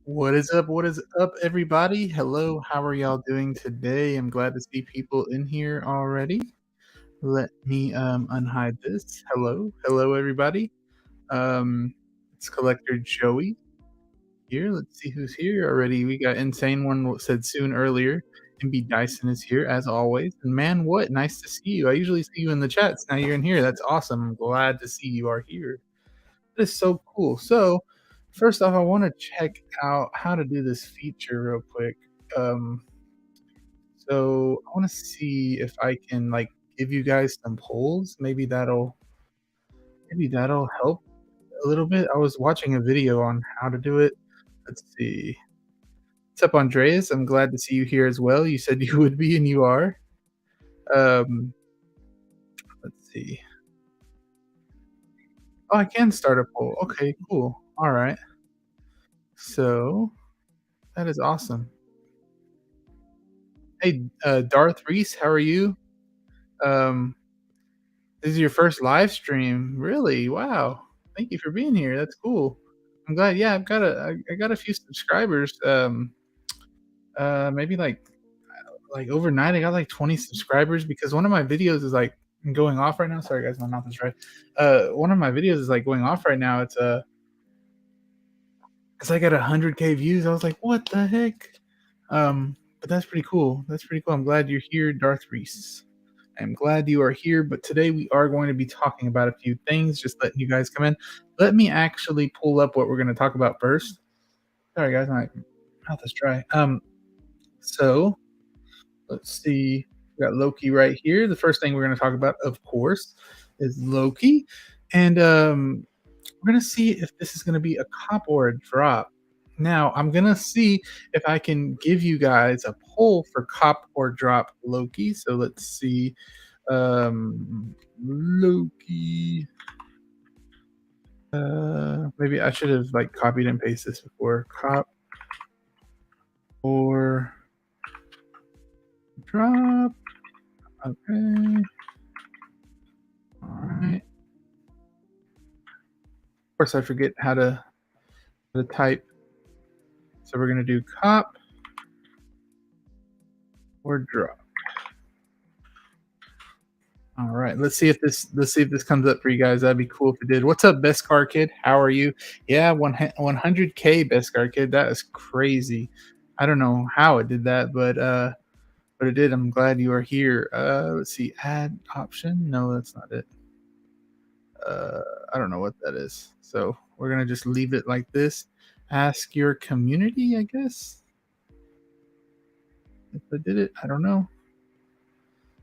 What is up? What is up, everybody? Hello, how are y'all doing today? I'm glad to see people in here already. Let me unhide this. Hello, hello, everybody. Um, it's Collector Joey here. Let's see who's here already. We got Insane One said soon earlier. MB Dyson is here as always. And man, what nice to see you. I usually see you in the chats. Now you're in here. That's awesome. I'm glad to see you are here. That is so cool. So, first off, I want to check out how to do this feature real quick. Um, so I want to see if I can like give you guys some polls. Maybe that'll help a little bit. I was watching a video on how to do it. Let's see. What's up, Andreas? I'm glad to see you here as well. You said you would be, and you are. Um, let's see. Oh, I can start a poll. Okay, cool. All right. So that is awesome. Hey, Darth Reese, how are you? Um, this is your first live stream. Really? Wow. Thank you for being here. That's cool. I'm glad. Yeah, I got a few subscribers. Maybe like overnight, I got like 20 subscribers because one of my videos is like going off right now. Sorry, guys, my mouth is dry. One of my videos is like going off right now. It's like at 100K views. I was like, what the heck? But that's pretty cool. That's pretty cool. I'm glad you're here, Darth Reese. I'm glad you are here, but today we are going to be talking about a few things, just letting you guys come in. Let me actually pull up what we're going to talk about first. Sorry, guys, my mouth is dry. So let's see. We got Loki right here. The first thing we're going to talk about, of course, is Loki, and we're going to see if this is going to be a cop or a drop. Now, I'm going to see if I can give you guys a poll for cop or drop Loki. So let's see. Loki. Maybe I should have like copied and pasted this before. Cop or drop. Okay. All right. Of course, I forget how to type. So we're gonna do cop or drop. All right, let's see if this comes up for you guys. That'd be cool if it did. What's up, Best Car Kid? How are you? Yeah, 100K Best Car Kid. That is crazy. I don't know how it did that, but it did. I'm glad you are here. Let's see, add option. No, that's not it. Uh, I don't know what that is. So we're gonna just leave it like this. Ask your community, I guess. If I did it, I don't know.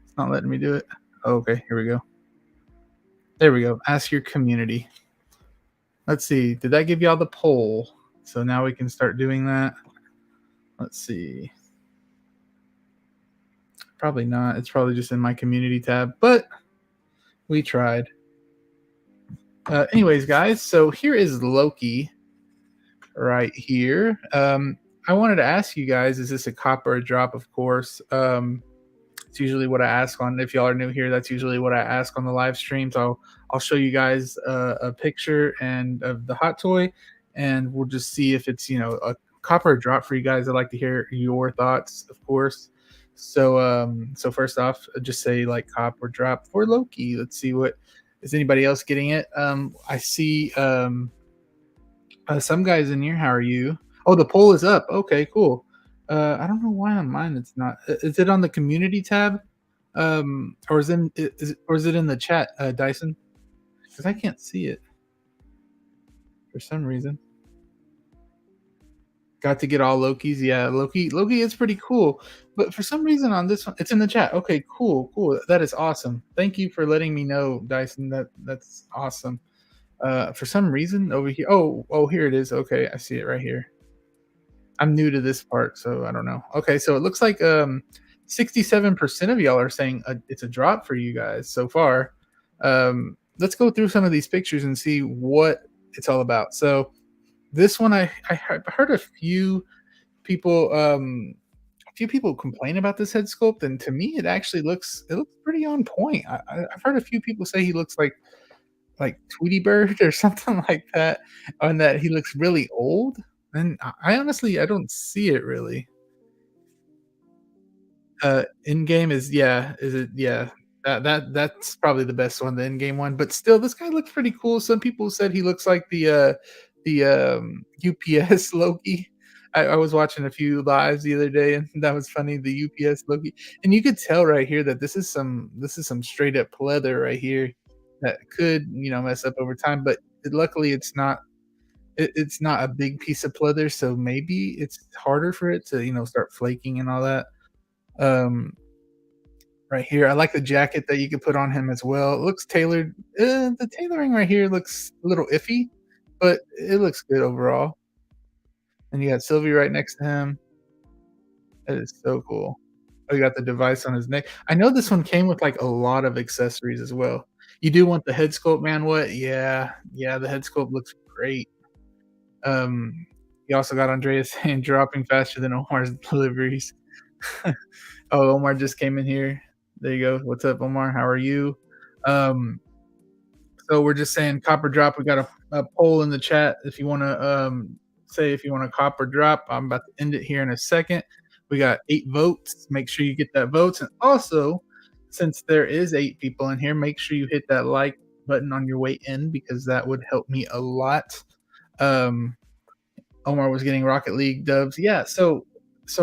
It's not letting me do it. Oh, okay, here we go. There we go. Ask your community. Let's see. Did that give y'all the poll? So now we can start doing that. Let's see. Probably not. It's probably just in my community tab, but we tried. Anyways, guys, so here is Loki right here. I wanted to ask you guys, is this a cop or a drop? Of course. It's usually what I ask on. If y'all are new here, that's usually what I ask on the live streams. I'll show you guys a picture and of the hot toy, and we'll just see if it's a cop or a drop for you guys. I'd like to hear your thoughts, of course. So first off, just say like cop or drop for Loki. Let's see what is anybody else getting it. I see some guys in here. How are you? Oh, the poll is up. Okay, cool. I don't know why on mine it's not. Is it on the community tab? Or is it in the chat, Dyson? Because I can't see it for some reason. Got to get all Lokis. Yeah, Loki is pretty cool. But for some reason on this one, it's in the chat. Okay, cool. That is awesome. Thank you for letting me know, Dyson. That's awesome. For some reason over here. Oh, here it is. Okay, I see it right here. I'm new to this part, so I don't know. Okay, so it looks like 67% of y'all are saying it's a drop for you guys so far. Let's go through some of these pictures and see what it's all about. So this one, I heard people a few people complain about this head sculpt, and to me, it looks pretty on point. I've heard a few people say he looks like Tweety Bird or something like that, and that he looks really old. And I honestly I don't see it really. In-game is yeah, is it yeah. That's probably the best one, the in-game one, but still, this guy looks pretty cool. Some people said he looks like UPS Loki. I was watching a few lives the other day, and that was funny, the UPS Loki, and you could tell right here that this is some straight up pleather right here that could, mess up over time, but luckily it's not a big piece of pleather, so maybe it's harder for it to, start flaking and all that. Um, right here, I like the jacket that you could put on him as well. It looks tailored. The tailoring right here looks a little iffy, but it looks good overall. And you got Sylvie right next to him. That is so cool. Oh, you got the device on his neck. I know this one came with, like, a lot of accessories as well. You do want the head sculpt, man, what? Yeah, yeah, the head sculpt looks great. Um, you also got Andreas saying dropping faster than Omar's deliveries. Oh, Omar just came in here. There you go. What's up, Omar? How are you? Um, so we're just saying copper drop. We got a poll in the chat if you want to say if you want to copper drop. I'm about to end it here in a second. We got 8 votes. Make sure you get that votes. And also, since there is 8 people in here, make sure you hit that like button on your way in because that would help me a lot. Um, Omar was getting Rocket League dubs. Yeah, so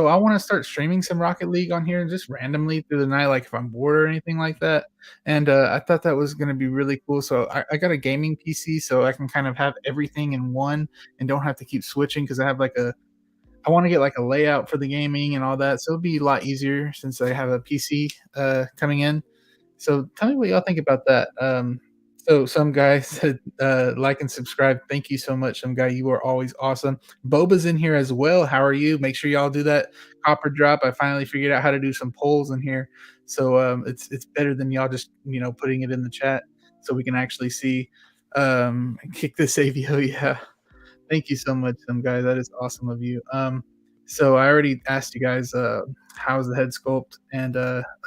I want to start streaming some Rocket League on here just randomly through the night, like if I'm bored or anything like that. And I thought that was going to be really cool. So I got a gaming PC, so I can kind of have everything in one and don't have to keep switching because I have like a I want to get like a layout for the gaming and all that. So it'll be a lot easier since I have a PC coming in. So tell me what y'all think about that. So some guy said, like and subscribe. Thank you so much. Some guy, you are always awesome. Boba's in here as well. How are you? Make sure y'all do that copper drop. I finally figured out how to do some polls in here. So it's better than y'all just putting it in the chat so we can actually see. Kick this AVO, yeah. Thank you so much, guys. That is awesome of you. So I already asked you guys, how's the head sculpt, and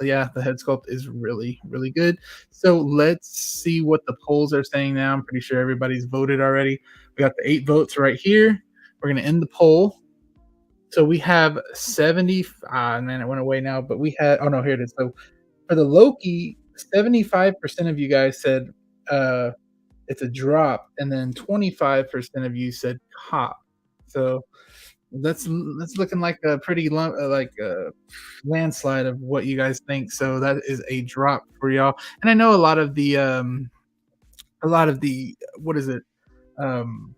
yeah, the head sculpt is really, really good. So let's see what the polls are saying now. I'm pretty sure everybody's voted already. We got the 8 votes right here. We're gonna end the poll. So we have 70. Ah, man, it went away now. But we had. Oh no, here it is. So for the Loki, 75% of you guys said uh, it's a drop, and then 25% of you said cop. So that's looking like a pretty like a landslide of what you guys think. So that is a drop for y'all. And I know a lot of the what is it? Um,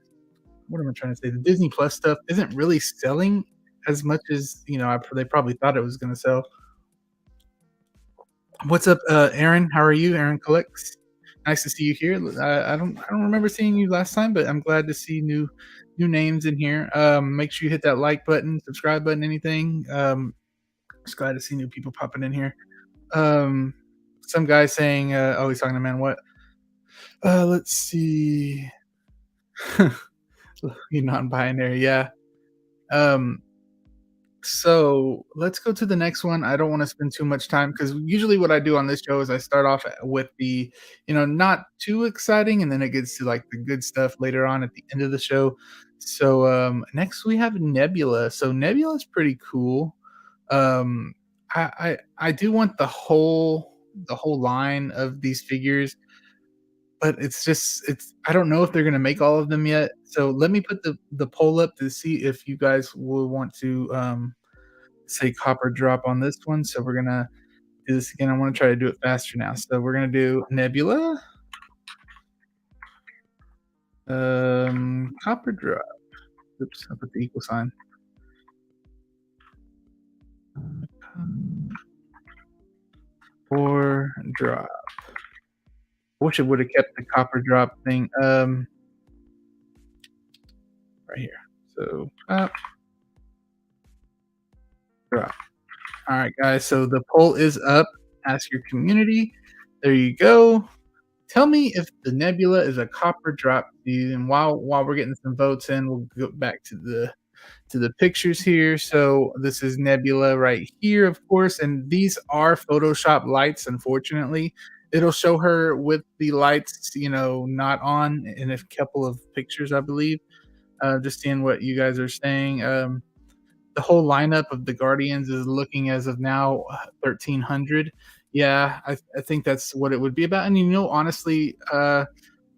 what am I trying to say? The Disney Plus stuff isn't really selling as much as they probably thought it was going to sell. What's up, Aaron? How are you, Aaron Collects? Nice to see you here. I don't remember seeing you last time, but I'm glad to see new names in here. Make sure you hit that like button, subscribe button, anything. Just glad to see new people popping in here. Um, some guy saying, "Oh, he's talking to man. What? Let's see. You're non-binary, yeah. Um, So let's go to the next one. I don't want to spend too much time because usually what I do on this show is I start off with the, not too exciting, and then it gets to like the good stuff later on at the end of the show. So next we have Nebula. So Nebula is pretty cool. I do want the whole line of these figures, but it's I don't know if they're gonna make all of them yet. So let me put the poll up to see if you guys will want to say copper drop on this one. So we're gonna do this again. I want to try to do it faster now. So we're gonna do Nebula, copper drop. Oops, I put the equal sign. Or drop. Wish it would have kept the copper drop thing. Right here. So pop, drop. All right, guys. So the poll is up. Ask your community. There you go. Tell me if the Nebula is a copper drop to you. And while we're getting some votes in, we'll go back to the pictures here. So this is Nebula right here, of course, and these are Photoshop lights. Unfortunately, it'll show her with the lights, not on in a couple of pictures, I believe. just seeing what you guys are saying. The whole lineup of the Guardians is looking as of now 1,300. Yeah, I think that's what it would be about. And honestly,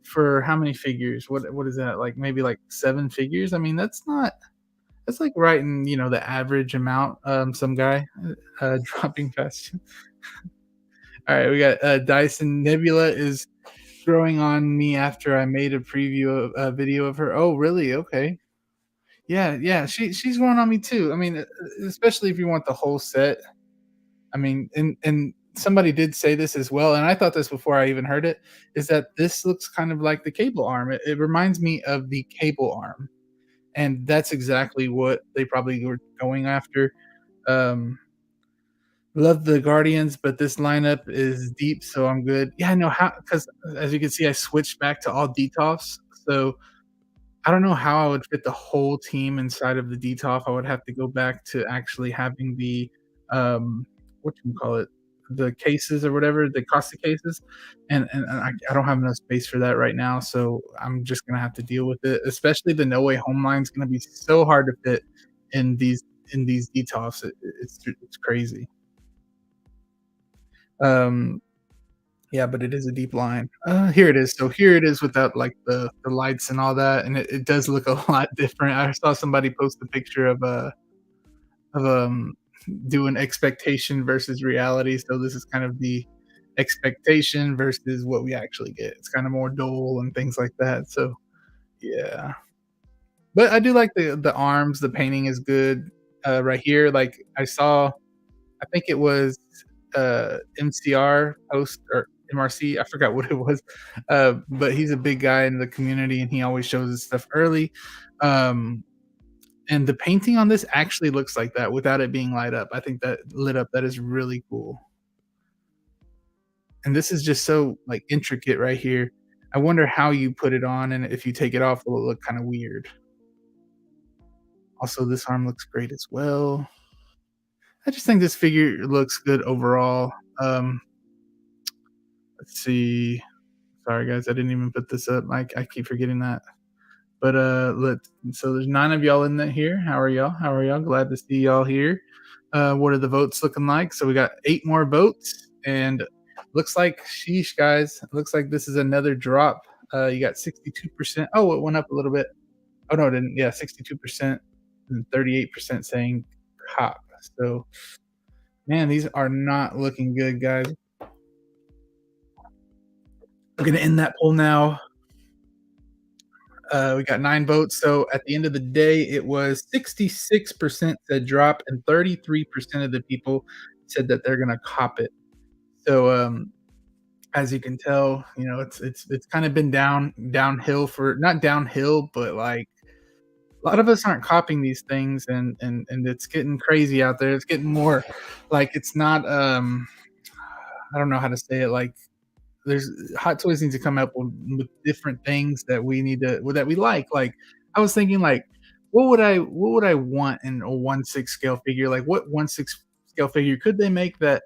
for how many figures? What is that? Like maybe like 7 figures? I mean, that's like right in the average amount. Some guy dropping fast. All right, we got Dyson Nebula is growing on me after I made a preview of a video of her. Oh, really? Okay. Yeah, yeah, she's growing on me too. I mean, especially if you want the whole set. I mean, and somebody did say this as well, and I thought this before I even heard it, is that this looks kind of like the cable arm. It reminds me of the cable arm, and that's exactly what they probably were going after. Um, Love the Guardians, but this lineup is deep, so I'm good. Yeah, I know how because as you can see, I switched back to all DTOFs, so I don't know how I would fit the whole team inside of the DTOF. I would have to go back to actually having the, what you call it, the cases or whatever, the Costa cases, and I don't have enough space for that right now, so I'm just gonna have to deal with it, especially the No Way Home line is gonna be so hard to fit in these DTOFs. It's crazy. Um, yeah, but it is a deep line. Here it is. So here it is without, like, the lights and all that, and it does look a lot different. I saw somebody post a picture of, doing expectation versus reality, so this is kind of the expectation versus what we actually get. It's kinda more dull and things like that, so, yeah. But I do like the arms, the painting is good. Right here, like, I think it was, MCR post or MRC, I forgot what it was, but he's a big guy in the community, and he always shows his stuff early, um, and the painting on this actually looks like that without it being light up. I think that lit up, that is really cool, and this is just so, like, intricate right here. I wonder how you put it on, and if you take it off, will it look kinda weird? Also, this arm looks great as well. I just think this figure looks good overall. Let's see. Sorry, guys, I didn't even put this up. I keep forgetting that. But let so there's 9 of y'all in there here. How are y'all? How are y'all? Glad to see y'all here. What are the votes looking like? So we got 8 more votes, and looks like sheesh, guys. Looks like this is another drop. You got 62%. Oh, it went up a little bit. Oh no, it didn't. Yeah, 62% and 38% saying cop. So man, these are not looking good, guys. We're gonna end that poll now. We got 9 votes. So at the end of the day, it was 66% said drop, and 33% of the people said that they're gonna cop it. So as you can tell, it's kind of been downhill for not downhill, but like a lot of us aren't copying these things, and it's getting crazy out there. It's getting more like it's not. I don't know how to say it. Like there's Hot Toys needs to come up with different things that we need to that we like. Like I was thinking, like what would I want in a 1/6 scale figure? Like what 1/6 scale figure could they make that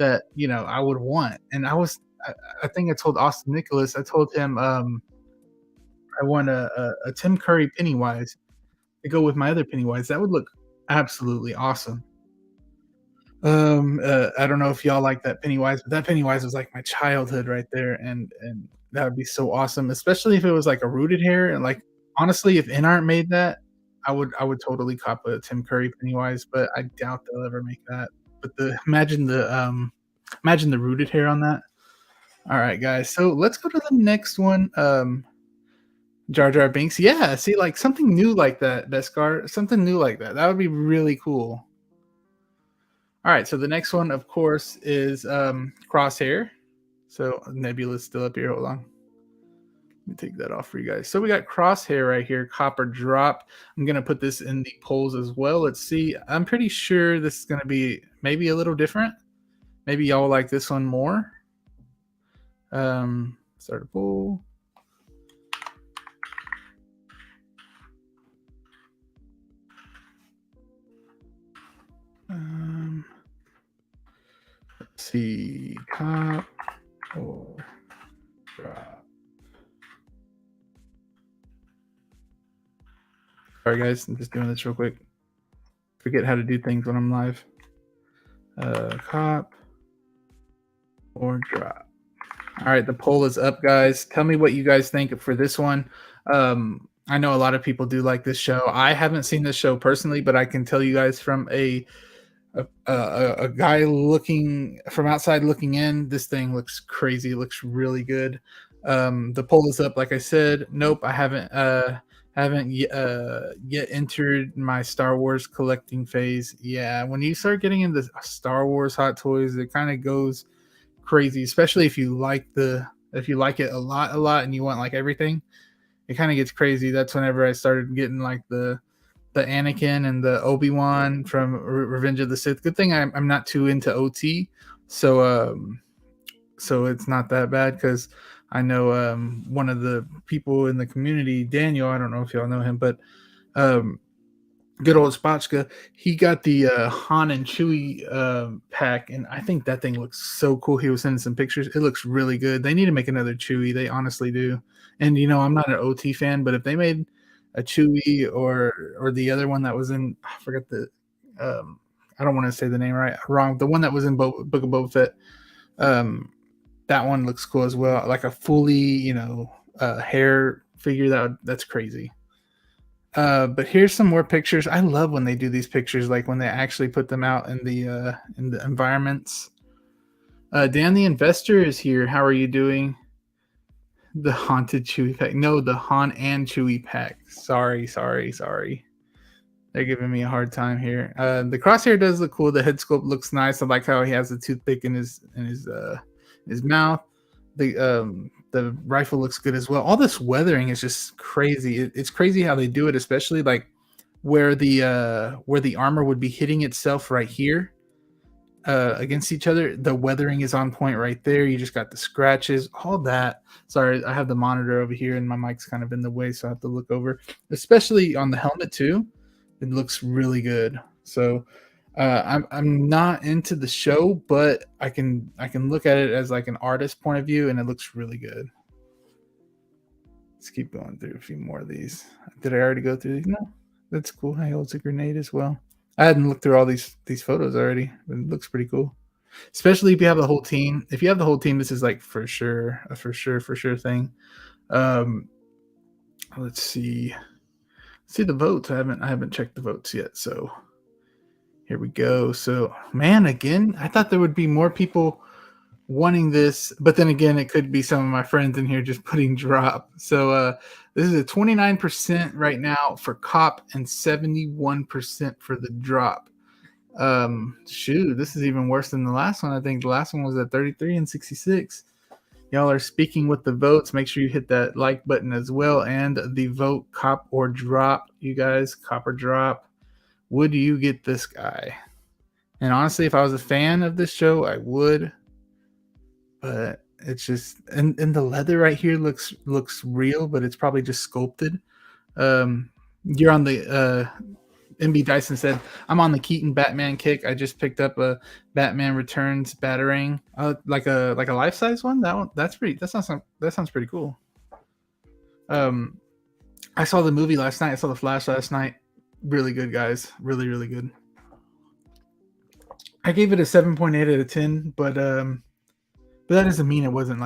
I would want? And I, I think I told Austin Nicholas, I told him I want a Tim Curry Pennywise to go with my other Pennywise. That would look absolutely awesome. I don't know if y'all like that Pennywise, but that Pennywise was like my childhood right there, and that would be so awesome, especially if it was like a rooted hair. And like honestly, if InArt made that, I would totally cop a Tim Curry Pennywise, but I doubt they'll ever make that. But imagine the rooted hair on that. All right, guys. So let's go to the next one. Jar Jar Binks. Yeah, see, like something new like that, Beskar, something new like that. That would be really cool. All right, so the next one, of course, is Crosshair. So Nebula's still up here. Hold on. Let me take that off for you guys. So we got Crosshair right here, Copper Drop. I'm going to put this in the polls as well. Let's see. I'm pretty sure this is going to be maybe a little different. Maybe y'all like this one more. Start a poll. Let's see. Cop or drop. Sorry, guys. I'm just doing this real quick. Forget how to do things when I'm live. Cop or drop. All right, the poll is up, guys. Tell me what you guys think for this one. I know a lot of people do like this show. I haven't seen this show personally, but I can tell you guys from a guy looking from outside looking in, this thing looks crazy. It looks really good. The poll is up, like I said. Nope, I haven't yet entered my Star Wars collecting phase. Yeah, when you start getting into Star Wars hot toys, it kind of goes crazy, especially if you like it a lot and you want like everything. It kind of gets crazy. That's whenever I started getting like the Anakin and the Obi-Wan from Revenge of the Sith. Good thing I'm not too into OT, so it's not that bad, because I know one of the people in the community, Daniel, I don't know if y'all know him, but um, good old Spotchka, he got the Han and Chewie pack, and I think that thing looks so cool. He was sending some pictures. It looks really good. They need to make another Chewie. They honestly do. And I'm not an OT fan, but if they made a Chewie or the other one that was in, I forget the, I don't want to say the name wrong. The one that was in Book of Boba Fett. That one looks cool as well. Like a fully, hair figure. That's crazy. But here's some more pictures. I love when they do these pictures, like when they actually put them out in the environments. Dan the Investor is here. How are you doing? The Haunted Chewy pack. No, the Han and Chewy pack. Sorry. They're giving me a hard time here. The crosshair does look cool. The head sculpt looks nice. I like how he has the toothpick in his mouth. The rifle looks good as well. All this weathering is just crazy. It's crazy how they do it, especially like where the armor would be hitting itself right here against each other. The weathering is on point right there. You just got the scratches, all that. Sorry, I have the monitor over here and my mic's kind of in the way, so I have to look over. Especially on the helmet too. It looks really good. So I'm not into the show, but I can look at it as like an artist point of view, and it looks really good. Let's keep going through a few more of these. Did I already go through these? No, that's cool. He holds a grenade as well. I hadn't looked through all these photos already, but it looks pretty cool. Especially if you have the whole team. If you have the whole team, this is like for sure thing. Let's see the votes. I haven't checked the votes yet, so here we go. So, man, again, I thought there would be more people wanting this, but then again, it could be some of my friends in here just putting drop. So, this is a 29% right now for cop and 71% for the drop. Shoot, this is even worse than the last one. I think the last one was at 33 and 66. Y'all are speaking with the votes. Make sure you hit that like button as well, and the vote cop or drop. You guys, cop or drop. Would you get this guy? And honestly, if I was a fan of this show, I would. But it's just, and the leather right here looks real, but it's probably just sculpted. You're on the MB Dyson said, I'm on the Keaton Batman kick. I just picked up a Batman Returns Batarang, like a life size one. That sounds pretty cool. I saw the movie last night. I saw The Flash last night. Really good, guys. Really, really good. I gave it a 7.8 out of 10, but that doesn't mean it wasn't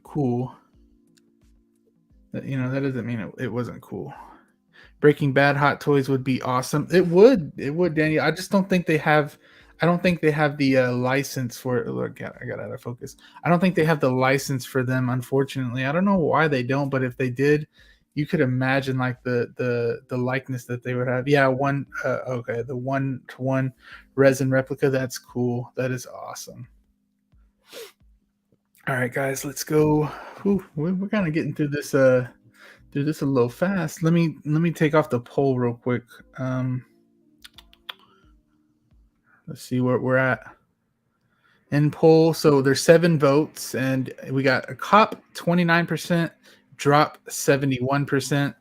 cool. That doesn't mean it wasn't cool. Breaking Bad Hot Toys would be awesome. It would, Daniel. I just don't think they have. I don't think they have the license for it. Look, I got out of focus. I don't think they have the license for them. Unfortunately, I don't know why they don't. But if they did, you could imagine like the likeness that they would have. Yeah, the 1-to-1 resin replica. That's cool. That is awesome. All right, guys, let's go. We're kind of getting through this. Do this a little fast. Let me take off the poll real quick. Let's see where we're at in poll. So there's 7 votes, and we got a cop 29%, drop 71%.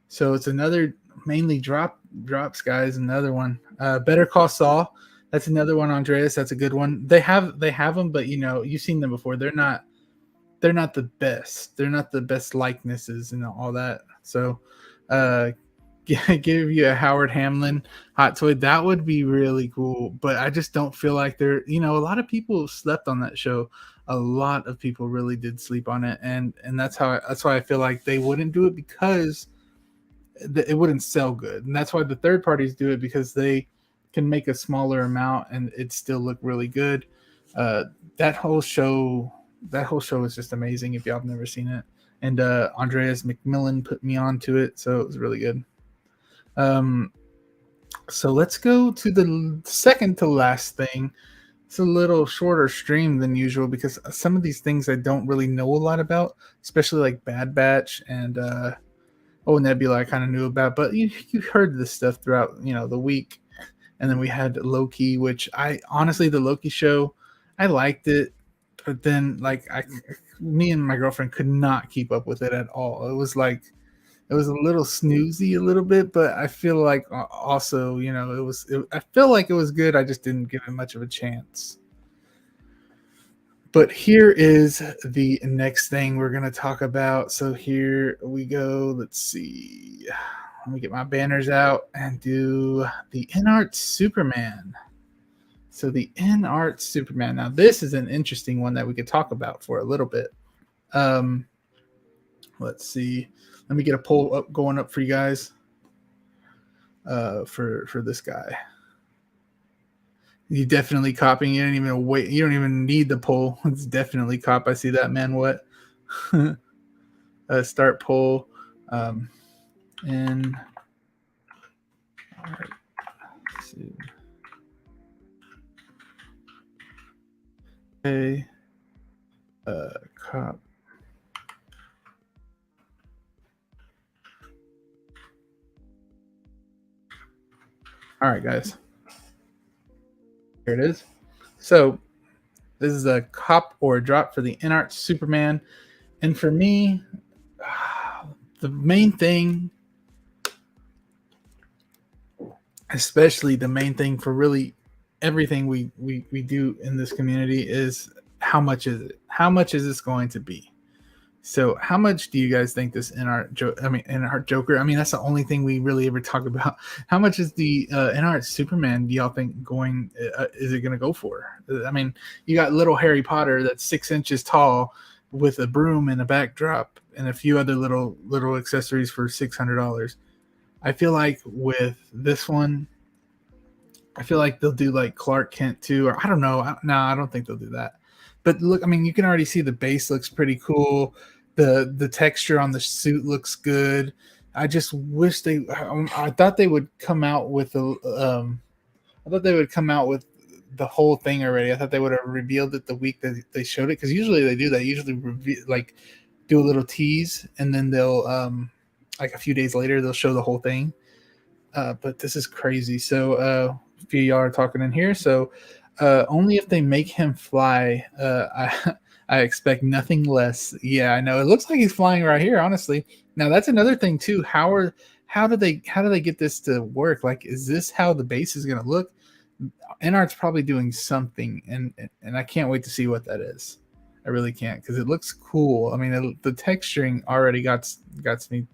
So it's another mainly drops, guys. Another one. Better Call Saul. That's another one, Andreas. That's a good one. They have them, but you've seen them before. They're not the best. They're not the best likenesses and all that. So give you a Howard Hamlin hot toy. That would be really cool. But I just don't feel like they're, a lot of people slept on that show. A lot of people really did sleep on it, and that's why I feel like they wouldn't do it, because it wouldn't sell good, and that's why the third parties do it, because they can make a smaller amount and it still look really good. Uh, that whole show, that whole show is just amazing. If y'all have never seen it, and Andreas McMillan put me onto it, so it was really good. Um, so let's go to the second to last thing. It's a little shorter stream than usual because some of these things I don't really know a lot about, especially like Bad Batch and Nebula. I kind of knew about, but you heard this stuff throughout the week. And then we had Loki, which I honestly, the Loki show, I liked it, but then me and my girlfriend could not keep up with it at all. It was a little snoozy a little bit, but I feel like also, I feel like it was good. I just didn't give it much of a chance. But here is the next thing we're going to talk about. So here we go. Let's see. Let me get my banners out and do the InArt Superman. So the InArt Superman. Now this is an interesting one that we could talk about for a little bit. Let's see. Let me get a poll up going up for you guys. For this guy. You definitely copying. You don't even wait. You don't even need the poll. It's definitely cop. I see that, man. What? Start poll. And all right. Let's see. Okay. Cop. All right, guys. Here it is. So this is a cop or a drop for the InArt Superman. And for me, the main thing, especially the main thing for really everything we do in this community, is how much is it? How much is this going to be? So how much do you guys think this InArt Joker? I mean, that's the only thing we really ever talk about. How much is the InArt Superman, do y'all think is it going to go for? I mean, you got little Harry Potter that's 6 inches tall with a broom and a backdrop and a few other little accessories for $600. I feel like with this one, I feel like they'll do like Clark Kent too, or I don't know. No, I don't think they'll do that. But look, I mean, you can already see the base looks pretty cool. The texture on the suit looks good. I just wish I thought they would come out with the whole thing already. I thought they would have revealed it the week that they showed it, because usually they do that. Usually do a little tease, and then they'll like a few days later they'll show the whole thing. But this is crazy. So a few of y'all are talking in here. So only if they make him fly. I expect nothing less. Yeah, I know. It looks like he's flying right here, honestly. Now that's another thing too. How do they get this to work? Like, is this how the base is going to look? InArt's probably doing something, and I can't wait to see what that is. I really can't, because it looks cool. I mean, the texturing already got me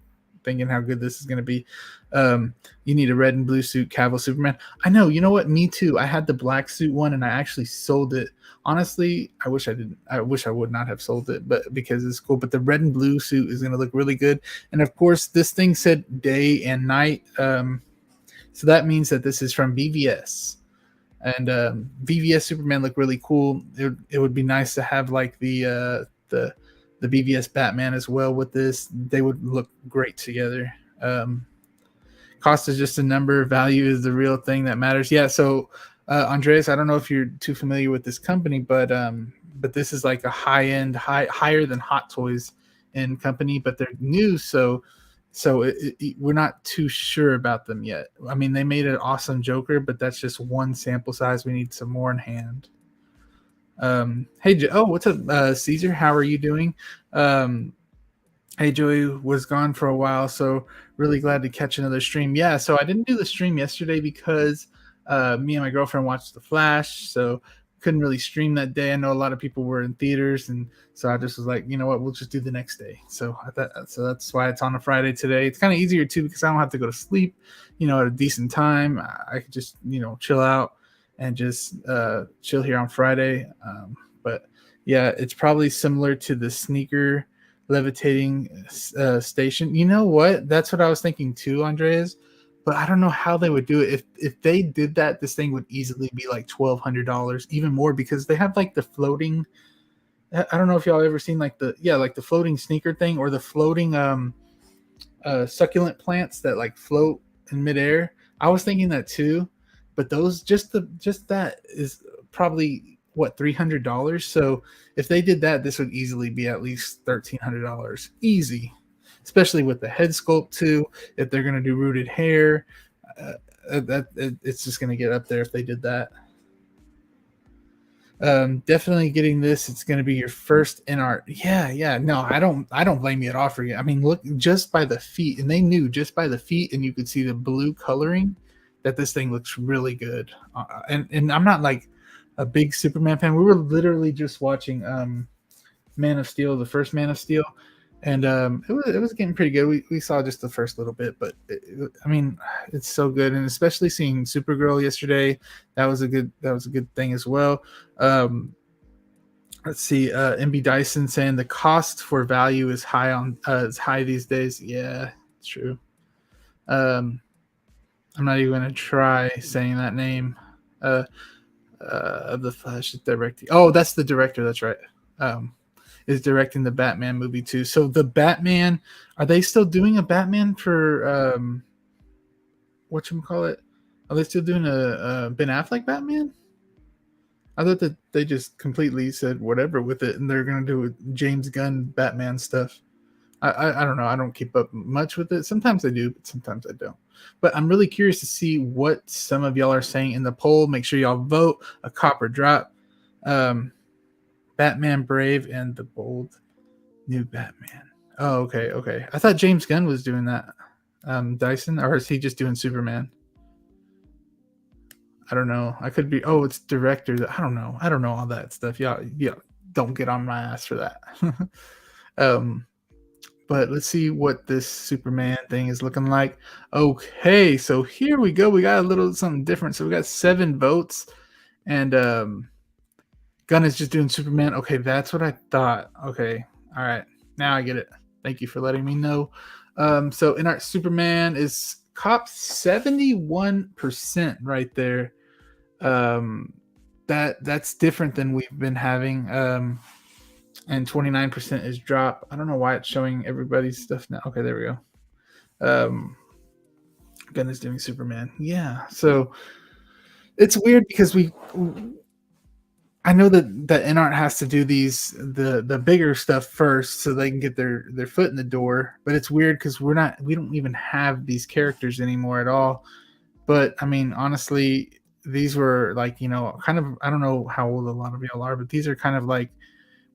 thinking how good this is going to be. You need a red and blue suit, Cavill Superman. I know. You know what? Me too. I had the black suit one, and I actually sold it. Honestly, I wish I didn't. I wish I would not have sold it, but because it's cool. But the red and blue suit is going to look really good. And of course, this thing said day and night. So that means that this is from BVS. And BVS Superman look really cool. It would be nice to have like the BVS Batman as well with this. They would look great together. Cost is just a number. Value is the real thing that matters. Yeah. So Andreas, I don't know if you're too familiar with this company, but this is like a higher than Hot Toys in company, but they're new, so we're not too sure about them yet. I mean, they made an awesome Joker, but that's just one sample size. We need some more in hand. Hey, what's up, Caesar? How are you doing? Hey, Joey was gone for a while, so really glad to catch another stream. Yeah, so I didn't do the stream yesterday because me and my girlfriend watched The Flash, so couldn't really stream that day. I know a lot of people were in theaters, and so I just was like, you know what, we'll just do the next day. So so that's why it's on a Friday today. It's kind of easier too because I don't have to go to sleep, at a decent time. I could just chill out and just chill here on Friday. But yeah, it's probably similar to the sneaker levitating station. You know what? That's what I was thinking too, Andreas. But I don't know how they would do it. If they did that, this thing would easily be like $1,200, even more, because they have like the floating. I don't know if y'all ever seen like the floating sneaker thing, or the floating succulent plants that like float in midair. I was thinking that too, but those just that is probably what, $300. So if they did that, this would easily be at least $1,300, easy. Especially with the head sculpt too. If they're gonna do rooted hair, it's just gonna get up there if they did that. Definitely getting this. It's going to be your first in art. Yeah, yeah. No, I don't blame you at all for you. I mean, look just by the feet, and they knew just by the feet, and you could see the blue coloring that this thing looks really good. And I'm not like a big Superman fan. We were literally just watching Man of Steel, the first Man of Steel, and it was getting pretty good. We saw just the first little bit, but I mean, it's so good, and especially seeing Supergirl yesterday, that was a good thing as well. Um, let's see, MB Dyson saying the cost for value is high these days. Yeah, it's true. Um, I'm not even gonna try saying that name. Uh, of the Flash directing. Oh, that's the director. That's right. Um, is directing the Batman movie too. So the Batman, are they still doing a Batman for whatchamacallit? Are they still doing a Ben Affleck Batman? I thought that they just completely said whatever with it, and they're gonna do James Gunn Batman stuff. I don't know. I don't keep up much with it. Sometimes I do, but sometimes I don't. But I'm really curious to see what some of y'all are saying in the poll. Make sure y'all vote a copper drop. Um, Batman Brave and the Bold New Batman. Oh, okay, okay. I thought James Gunn was doing that. Dyson, or is he just doing Superman? I don't know. I could be. Oh, it's director. I don't know. I don't know all that stuff. Yeah. Don't get on my ass for that. um, but let's see what this Superman thing is looking like. Okay, so here we go. We got a little something different. So we got 7 votes, and Gunn is just doing Superman. Okay, that's what I thought. Okay, all right. Now I get it. Thank you for letting me know. So in our Superman is cop 71% right there. That's different than we've been having. And 29% is drop. I don't know why it's showing everybody's stuff now. Okay, there we go. Gunn is doing Superman. Yeah. So it's weird because I know that InArt has to do the bigger stuff first so they can get their foot in the door. But it's weird because we don't even have these characters anymore at all. But I mean, honestly, these were like, kind of, I don't know how old a lot of y'all are, but these are kind of like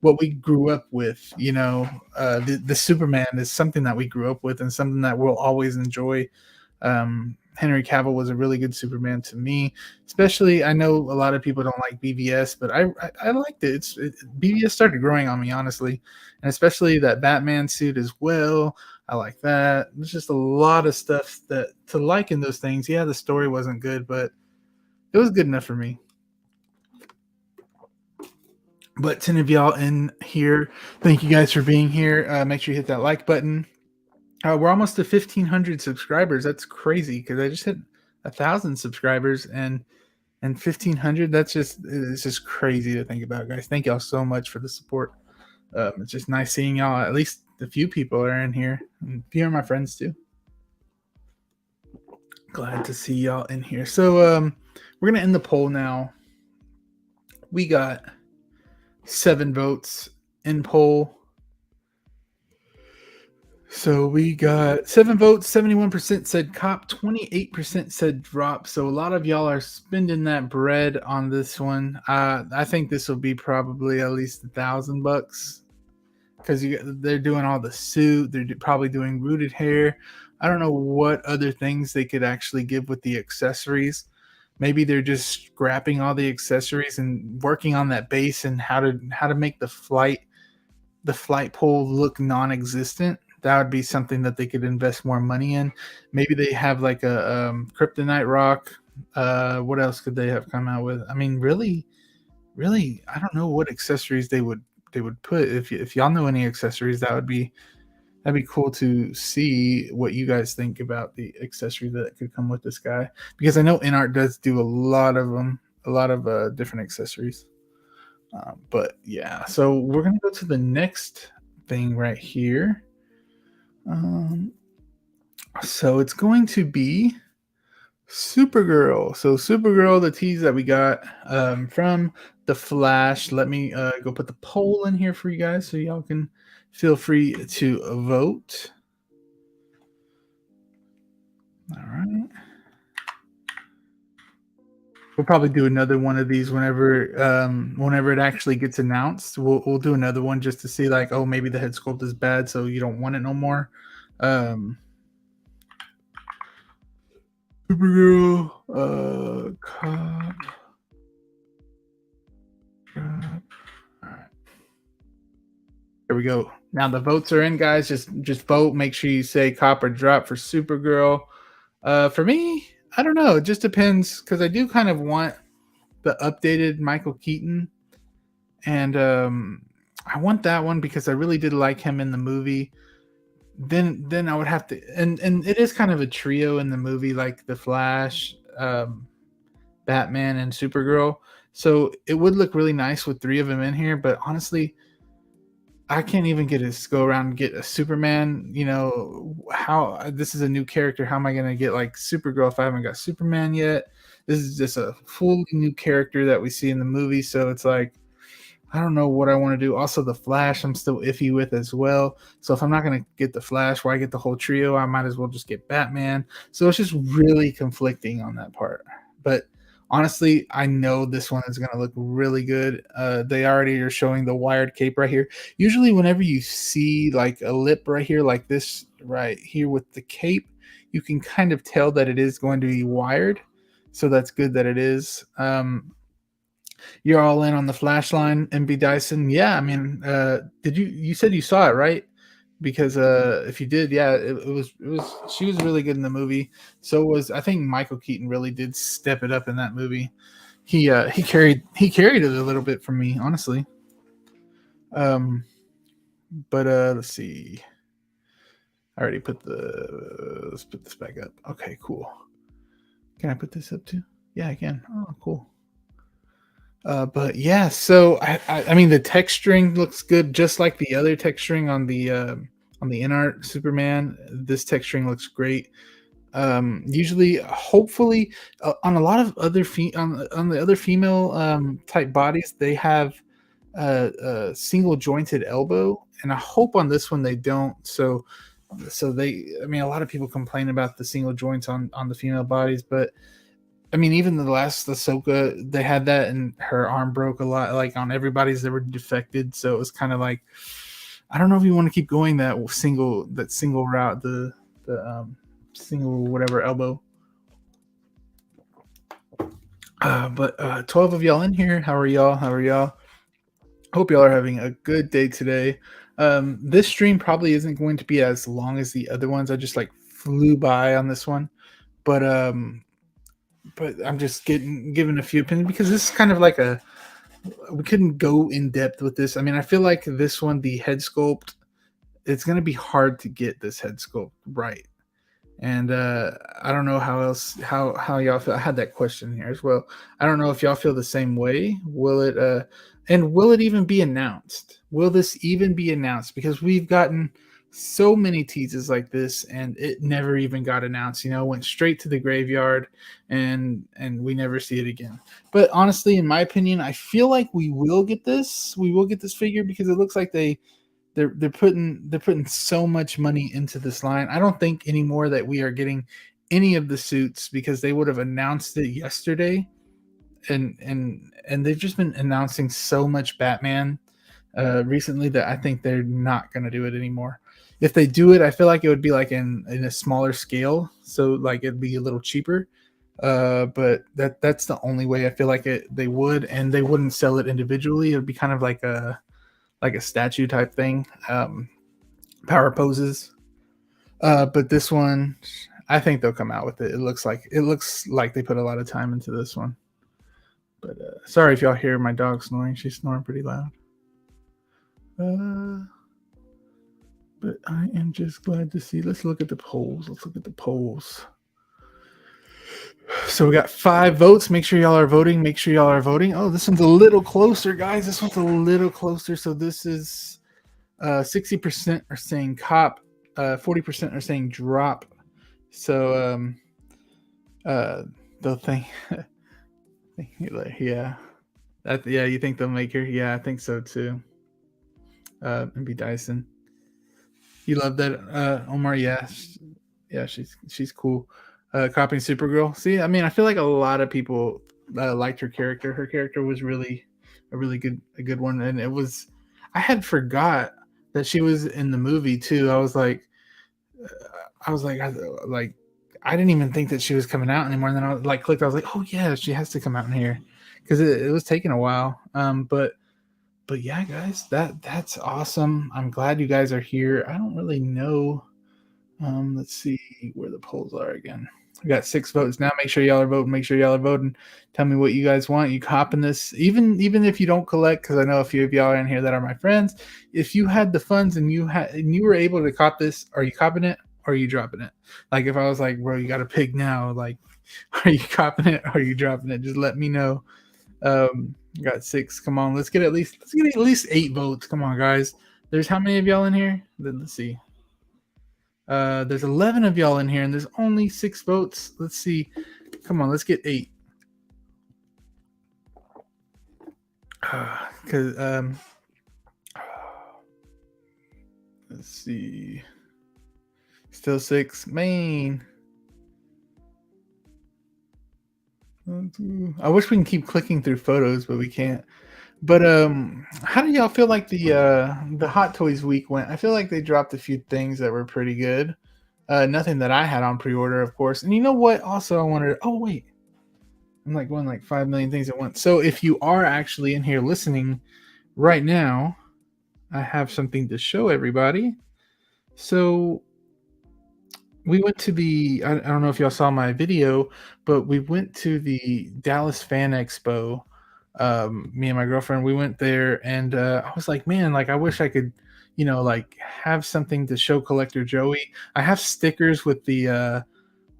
what we grew up with. The Superman is something that we grew up with and something that we'll always enjoy. Henry Cavill was a really good Superman to me, especially. I know a lot of people don't like BVS, but I liked it. BVS started growing on me, honestly, and especially that Batman suit as well. I like that. There's just a lot of stuff that to like in those things. Yeah, the story wasn't good, but it was good enough for me. But 10 of y'all in here, thank you guys for being here. Make sure you hit that like button. We're almost to 1,500 subscribers. That's crazy because I just hit 1,000 subscribers and 1,500. It's just crazy to think about, guys. Thank y'all so much for the support. It's just nice seeing y'all. At least a few people are in here. And a few of my friends too. Glad to see y'all in here. So we're gonna end the poll now. We got 7 votes in poll. So we got 7 votes, 71% said cop, 28% said drop. So a lot of y'all are spending that bread on this one. I think this will be probably at least $1,000 because they're doing all the suit. They're probably doing rooted hair. I don't know what other things they could actually give with the accessories. maybe they're just scrapping all the accessories and working on that base and how to make the flight pole look non-existent. That would be something that they could invest more money in. Maybe they have like a kryptonite rock. What else could they have come out with? I mean, really, I don't know what accessories they would put. If y'all know any accessories, that'd be cool to see what you guys think about the accessory that could come with this guy. Because I know InArt does do a lot of them, a lot of different accessories. But yeah, so we're gonna go to the next thing right here. Um, so it's going to be Supergirl. So Supergirl, the tease that we got from the Flash. Let me go put the poll in here for you guys, so y'all can feel free to vote. All right. We'll probably do another one of these whenever it actually gets announced. We'll do another one just to see, like, oh, maybe the head sculpt is bad, so you don't want it no more. Supergirl, cop. All right. There we go. Now the votes are in, guys. Just vote. Make sure you say cop or drop for Supergirl. For me, I don't know. It just depends because I do kind of want the updated Michael Keaton, and I want that one because I really did like him in the movie. Then I would have to, and it is kind of a trio in the movie, like the Flash, Batman, and Supergirl. So it would look really nice with three of them in here. But honestly, I can't even get a go around and get a Superman. How this is a new character. How am I gonna get like Supergirl if I haven't got Superman yet? This is just a fully new character that we see in the movie. So it's like I don't know what I want to do. Also, the Flash, I'm still iffy with as well. So if I'm not gonna get the Flash, why get the whole trio? I might as well just get Batman. So it's just really conflicting on that part. But honestly, I know this one is gonna look really good. They already are showing the wired cape right here. Usually, whenever you see like a lip right here, like this right here with the cape, you can kind of tell that it is going to be wired. So that's good that it is. You're all in on the Flash line, MB Dyson. Yeah, I mean, you said you saw it, right? Because if you did, yeah, it was she was really good in the movie. So was I think Michael Keaton really did step it up in that movie. He carried it a little bit for me, honestly. Um, but let's see. I already let's put this back up. Okay, cool. Can I put this up too? Yeah, I can. Oh, cool. But yeah, so I mean the texturing looks good, just like the other texturing on the InArt Superman. This texturing looks great. Usually, hopefully, on a lot of other on the other female type bodies, they have a single jointed elbow, and I hope on this one they don't. I mean, a lot of people complain about the single joints on the female bodies, but I mean, even the last Ahsoka, they had that, and her arm broke a lot. Like on everybody's, they were defected, so it was kind of like, I don't know if you want to keep going that single route, the single whatever elbow. But 12 of y'all in here. How are y'all? How are y'all? Hope y'all are having a good day today. This stream probably isn't going to be as long as the other ones. I just like flew by on this one, but I'm just giving a few opinions because this is kind of like we couldn't go in depth with this. I mean, I feel like this one, the head sculpt, it's going to be hard to get this head sculpt right. And I don't know how y'all feel. I had that question here as well. I don't know if y'all feel the same way. Will it even be announced? Will this even be announced? Because we've gotten so many teases like this, and it never even got announced. Went straight to the graveyard, and we never see it again. But honestly, in my opinion, I feel like we will get this. We will get this figure because it looks like they're putting so much money into this line. I don't think anymore that we are getting any of the suits because they would have announced it yesterday, and they've just been announcing so much Batman recently that I think they're not going to do it anymore. If they do it, I feel like it would be like in a smaller scale, so like it'd be a little cheaper. But that's the only way I feel like they would, and they wouldn't sell it individually. It would be kind of like a statue type thing. Power poses. But this one, I think they'll come out with it. It looks like they put a lot of time into this one. But sorry if y'all hear my dog snoring. She's snoring pretty loud. Uh, but I am just glad to see. Let's look at the polls. So we got 5 votes. Make sure y'all are voting. Oh, this one's a little closer, guys. This one's a little closer. So this is 60% are saying cop, 40% are saying drop. So they'll think, yeah, you think they'll make her? Yeah, I think so too. Maybe Dyson. You love that, Omar? Yeah, she's cool. Copying Supergirl. See, I mean, I feel like a lot of people liked her character. Her character was really a good one, and it was. I had forgot that she was in the movie too. Like, I didn't even think that she was coming out anymore. And then I like clicked. I was like, oh yeah, she has to come out in here because it was taking a while. But yeah, guys, that's awesome. I'm glad you guys are here. I don't really know. Let's see where the polls are again. We got 6 votes now. Make sure y'all are voting. Tell me what you guys want. You copping this? Even if you don't collect, because I know a few of y'all are in here that are my friends. If you had the funds and you were able to cop this, are you copping it or are you dropping it? Like if I was like, bro, you got to pick now. Like, are you copping it or are you dropping it? Just let me know. Got 6. Come on, let's get at least 8 votes. Come on, guys. There's how many of y'all in here? Let's see. There's 11 of y'all in here, and there's only 6 votes. Let's see. Come on, let's get 8. Because let's see. Still 6. Main. I wish we can keep clicking through photos, but we can't. But how do y'all feel like the Hot Toys week went? I feel like they dropped a few things that were pretty good. Nothing that I had on pre-order, of course. And you know what? Also, I wanted. Oh wait, I'm like going like 5 million things at once. So if you are actually in here listening right now, I have something to show everybody. So we went to I don't know if y'all saw my video, but we went to the Dallas Fan Expo. Me and my girlfriend, we went there, and I was like, man, like I wish I could, like have something to show Collector Joey. I have stickers with the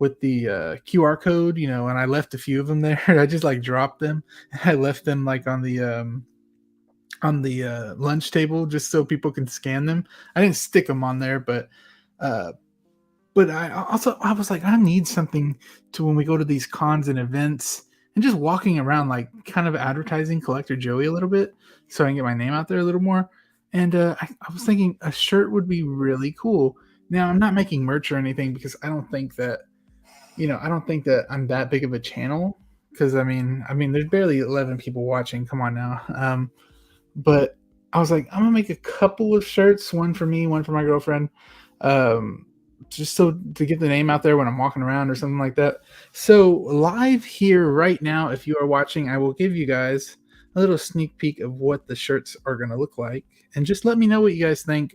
QR code, and I left a few of them there. I just like dropped them. I left them like on the lunch table just so people can scan them. I didn't stick them on there, but I was like, I need something to when we go to these cons and events and just walking around, like kind of advertising Collector Joey a little bit so I can get my name out there a little more. And I was thinking a shirt would be really cool. Now, I'm not making merch or anything because I don't think that, I'm that big of a channel. Because I mean, there's barely 11 people watching. Come on now. But I was like, I'm gonna make a couple of shirts, one for me, one for my girlfriend. Just so to get the name out there when I'm walking around or something like that. So live here right now, if you are watching, I will give you guys a little sneak peek of what the shirts are going to look like, and just let me know what you guys think.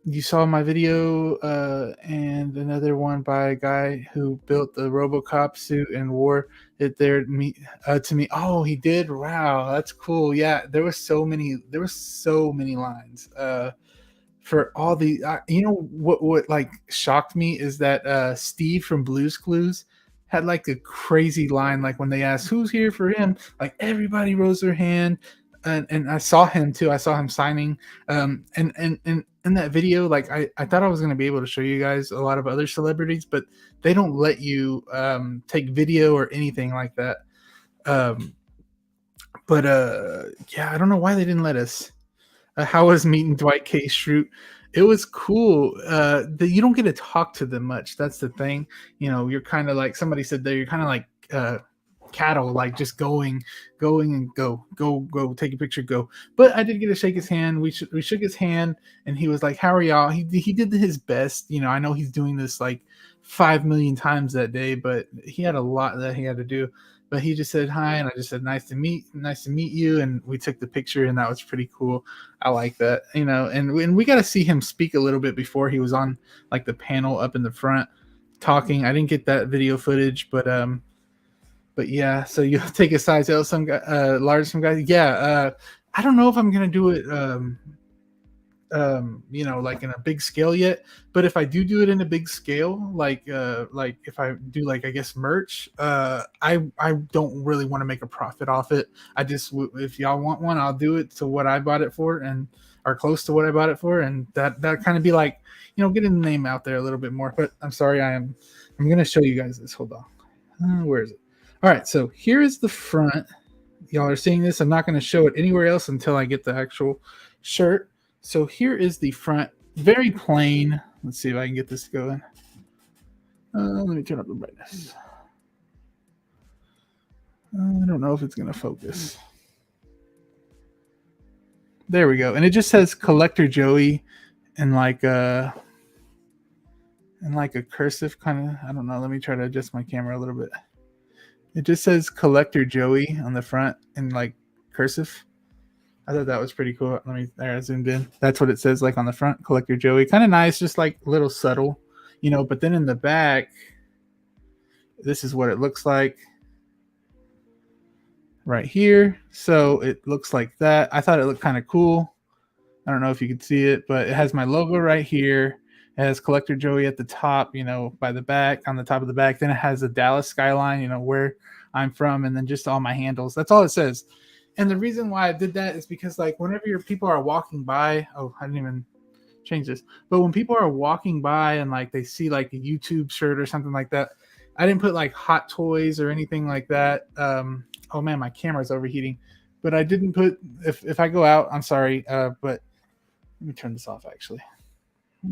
You saw my video and another one by a guy who built the RoboCop suit and wore it there to me. Oh, he did. Wow, that's cool. Yeah, there were so many lines. For all the what like shocked me is that Steve from Blue's Clues had like a crazy line, like when they asked who's here for him, like everybody rose their hand, and I saw him too. I saw him signing, and in that video, like I thought I was going to be able to show you guys a lot of other celebrities, but they don't let you take video or anything like that. But yeah, I don't know why they didn't let us. How was meeting Dwight K. Schrute? It was cool. You don't get to talk to them much. That's the thing. You're kind of like somebody said there. You're kind of like cattle, like just going and go, take a picture, go. But I did get to shake his hand. We shook his hand, and he was like, "How are y'all?" He did his best. You know, I know he's doing this like 5 million times that day, but he had a lot that he had to do. But he just said hi, and I just said nice to meet you, and we took the picture, and that was pretty cool. I like that, you know, and we got to see him speak a little bit before he was on like the panel up in the front talking. I didn't get that video footage, but yeah. So you'll take a size L, some guy, large, some guys. Yeah, I don't know if I'm gonna do it. You know, like in a big scale yet, but if I do it in a big scale, like if I do like I guess merch, I don't really want to make a profit off it. I just if y'all want one, I'll do it to what I bought it for, and or close to what I bought it for, and that kind of be like, you know, getting the name out there a little bit more. But I'm sorry, I'm gonna show you guys this. Hold on, where is it? All right, so here is the front. Y'all are seeing this. I'm not going to show it anywhere else until I get the actual shirt. So here is the front, very plain. Let's see if I can get this going. Let me turn up the brightness. I don't know if it's going to focus. There we go. And it just says Collector Joey in like a cursive kind of, I don't know. Let me try to adjust my camera a little bit. It just says Collector Joey on the front in like cursive. I thought that was pretty cool. There I zoomed in. That's what it says like on the front, Collector Joey. Kind of nice, just like a little subtle, you know, but then in the back, this is what it looks like right here. So it looks like that. I thought it looked kind of cool. I don't know if you could see it, but it has my logo right here. It has Collector Joey at the top, you know, by the back, on the top of the back. Then it has the Dallas skyline, you know, where I'm from, and then just all my handles. That's all it says. And the reason why I did that is because, like, whenever your people are walking by, oh, I didn't even change this, but when people are walking by and like they see like a YouTube shirt or something like that, I didn't put like Hot Toys or anything like that. Oh man, my camera's overheating. But I didn't put, if I go out, I'm sorry, but let me turn this off actually. I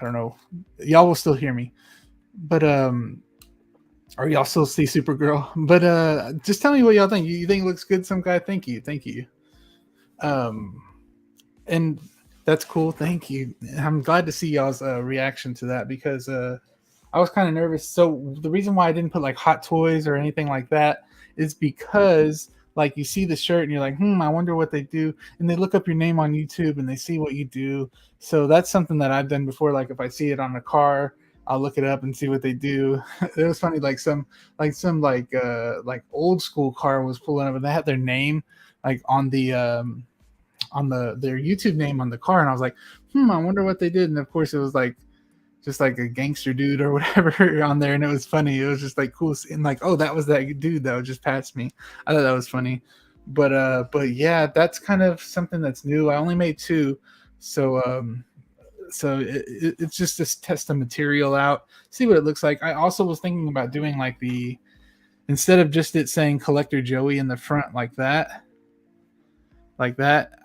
don't know. Y'all will still hear me, but or y'all still see Supergirl. But just tell me what y'all think. You think it looks good? Some guy. Thank you. And that's cool. Thank you. I'm glad to see y'all's reaction to that, because I was kind of nervous. So the reason why I didn't put like Hot Toys or anything like that is because like you see the shirt and you're like, I wonder what they do. And they look up your name on YouTube and they see what you do. So that's something that I've done before. Like if I see it on a car, I'll look it up and see what they do. It was funny. Like some old school car was pulling up and they had their name like on their YouTube name on the car. And I was like, I wonder what they did. And of course it was like, just like a gangster dude or whatever on there, and it was funny. It was just like cool, and like, oh, that was that dude that was just past me. I thought that was funny, but yeah, that's kind of something that's new. I only made 2, so it's just to test the material out, see what it looks like. I also was thinking about doing like instead of just it saying Collector Joey in the front like that,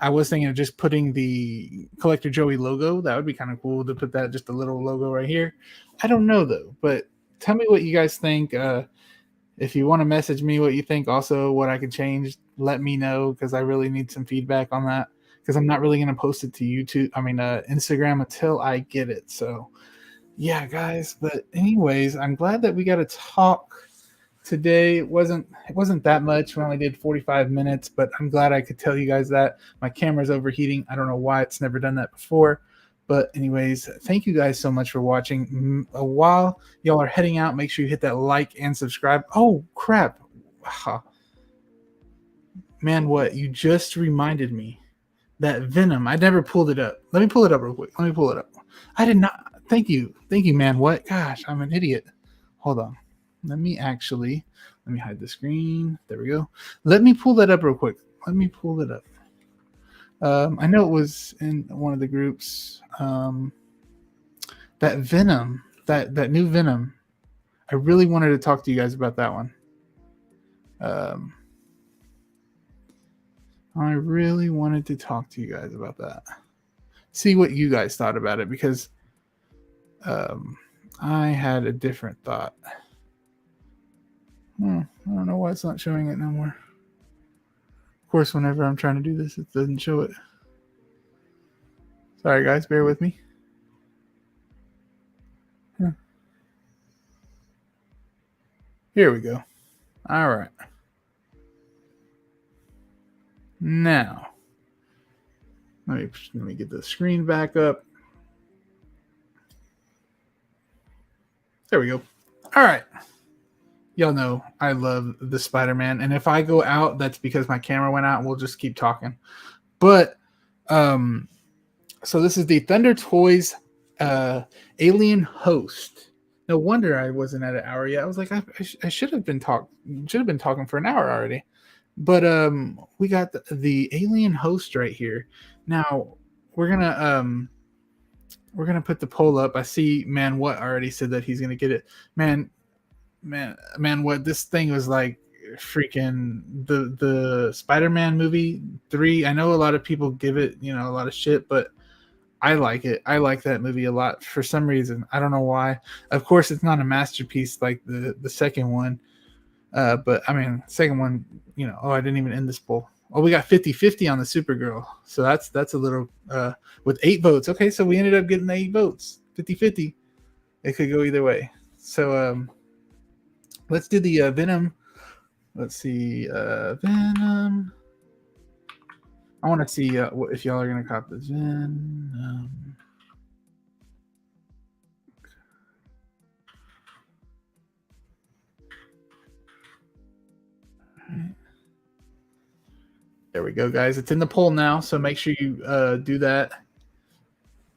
I was thinking of just putting the Collector Joey logo. That would be kind of cool to put that, just a little logo right here. I don't know though, but tell me what you guys think. If you want to message me what you think, also what I could change, let me know, because I really need some feedback on that, because I'm not really going to post it to Instagram until I get it. So yeah, guys, but anyways, I'm glad that we got to talk today. It wasn't that much. We only did 45 minutes, but I'm glad I could tell you guys that. My camera's overheating. I don't know why. It's never done that before. But anyways, thank you guys so much for watching. While y'all are heading out, make sure you hit that like and subscribe. Oh, crap. Man, what? You just reminded me that Venom. I never pulled it up. Let me pull it up real quick. Let me pull it up. I did not. Thank you, man. What? Gosh, I'm an idiot. Hold on. Let me hide the screen. There we go. Let me pull that up real quick. Let me pull it up. I know it was in one of the groups. That Venom, that new Venom. I really wanted to talk to you guys about that one. I really wanted to talk to you guys about that. See what you guys thought about it, because I had a different thought. I don't know why it's not showing it no more. Of course, whenever I'm trying to do this, it doesn't show it. Sorry, guys, bear with me. Here we go. All right. Now, let me get the screen back up. There we go. All right. Y'all know I love the Spider-Man, and if I go out, that's because my camera went out, and we'll just keep talking. But so this is the Thunder Toys Alien Host. No wonder I wasn't at an hour yet. I was like, I should have been talking for an hour already. But we got the Alien Host right here. Now we're gonna put the poll up. I see Man What already said that he's gonna get it. Man, what this thing was like freaking the Spider-Man movie 3. I know a lot of people give it, a lot of shit, but I like it. I like that movie a lot for some reason. I don't know why. Of course, it's not a masterpiece like the second one. But I mean, second one, I didn't even end this poll. Oh, we got 50-50 on the Supergirl. So that's a little with 8 votes. Okay, so we ended up getting 8 votes. 50-50. It could go either way. So let's do the Venom. Let's see, Venom. I want to see if y'all are gonna copy this Venom. There we go, guys. It's in the poll now, so make sure you do that.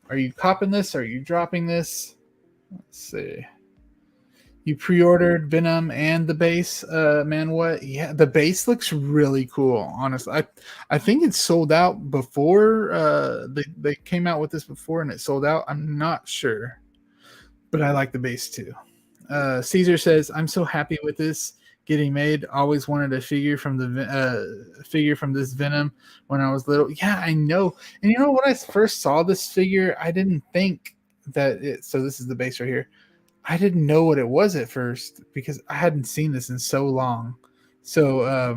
Are you copying this? Are you dropping this? Let's see. You pre-ordered Venom and the base, Man What? Yeah, the base looks really cool. Honestly, I think it's sold out before they came out with this before, and it sold out. I'm not sure, but I like the base too. Caesar says, "I'm so happy with this getting made. Always wanted a figure from this Venom when I was little." Yeah, I know. And when I first saw this figure, I didn't think that it. So this is the base right here. I didn't know what it was at first because I hadn't seen this in so long. So